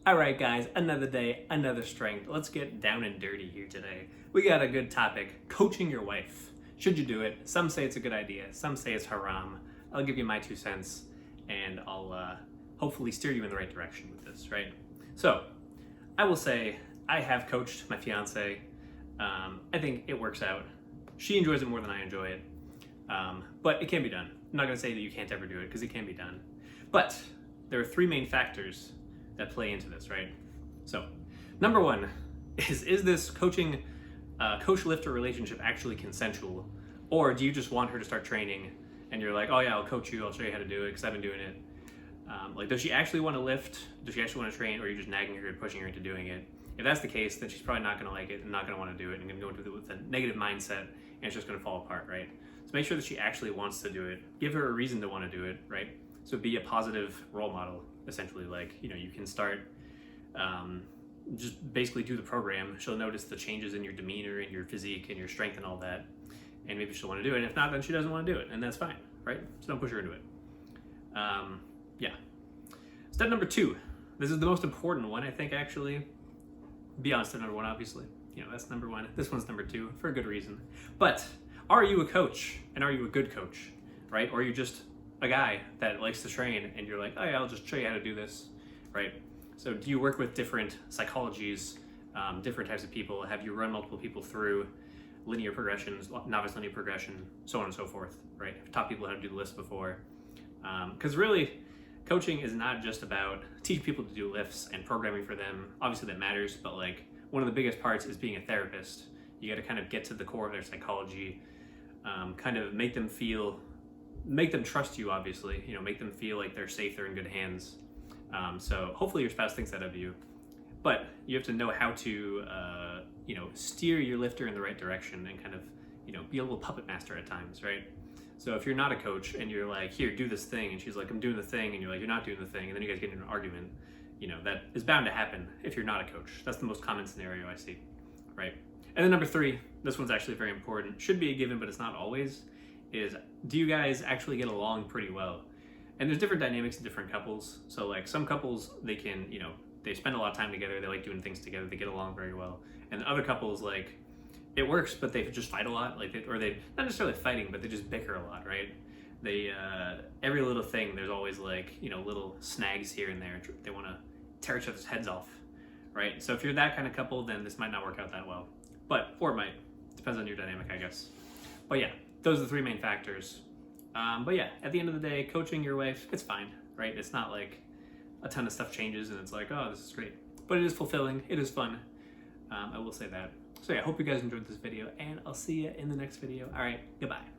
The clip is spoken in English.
All right, guys, another day, another strength. Let's get down and dirty here today. We got a good topic, coaching your wife. Should you do it? Some say it's a good idea. Some say it's haram. I'll give you my 2 cents, and I'll hopefully steer you in the right direction with this, right? So, I will say I have coached my fiance. I think it works out. She enjoys it more than I enjoy it, but it can be done. I'm not going to say that you can't ever do it, because it can be done. But there are 3 main factors that play into this, right? So, number 1 is this coach-lifter relationship actually consensual? Or do you just want her to start training and you're like, oh yeah, I'll coach you, I'll show you how to do it because I've been doing it. Does she actually want to lift? Does she actually want to train? Or are you just nagging her and pushing her into doing it? If that's the case, then she's probably not going to like it and not going to want to do it and going to go into it with a negative mindset and it's just going to fall apart, right? So make sure that she actually wants to do it. Give her a reason to want to do it, right? So be a positive role model, essentially. You can start, just basically do the program. She'll notice the changes in your demeanor and your physique and your strength and all that. And maybe she'll want to do it. And if not, then she doesn't want to do it. And that's fine, right? So don't push her into it. Yeah. Step number 2. This is the most important one, I think, actually. Beyond step number 1, obviously. That's number 1. This one's number 2 for a good reason. But are you a coach? And are you a good coach, right? Or are you just a guy that likes to train and you're like, oh yeah, I'll just show you how to do this, right? So do you work with different psychologies, different types of people? Have you run multiple people through linear progressions, novice linear progression, so on and so forth, right? I've taught people how to do the lifts before. Because really, coaching is not just about teaching people to do lifts and programming for them. Obviously that matters, but one of the biggest parts is being a therapist. You got to kind of get to the core of their psychology, kind of make them trust you, obviously, make them feel like they're safe, they're in good hands. So hopefully your spouse thinks that of you, but you have to know how to, steer your lifter in the right direction and kind of, be a little puppet master at times, right? So if you're not a coach and you're like, here, do this thing, and she's like, I'm doing the thing, and you're like, you're not doing the thing, and then you guys get into an argument, that is bound to happen if you're not a coach. That's the most common scenario I see, right? And then number 3, this one's actually very important, should be a given, but it's not always, is do you guys actually get along pretty well? And there's different dynamics in different couples. So some couples, they can, they spend a lot of time together, they like doing things together, they get along very well. And other couples, it works, but they just fight a lot, or they not necessarily fighting, but they just bicker a lot, right? They, every little thing, there's always little snags here and there. They want to tear each other's heads off, right? So if you're that kind of couple, then this might not work out that well. Or it might. Depends on your dynamic, I guess. But yeah, those are the 3 main factors. But yeah, at the end of the day, coaching your wife, it's fine, right? It's not like a ton of stuff changes and it's like, oh, this is great. But it is fulfilling, it is fun. I will say that. So yeah, I hope you guys enjoyed this video and I'll see you in the next video. All right, goodbye.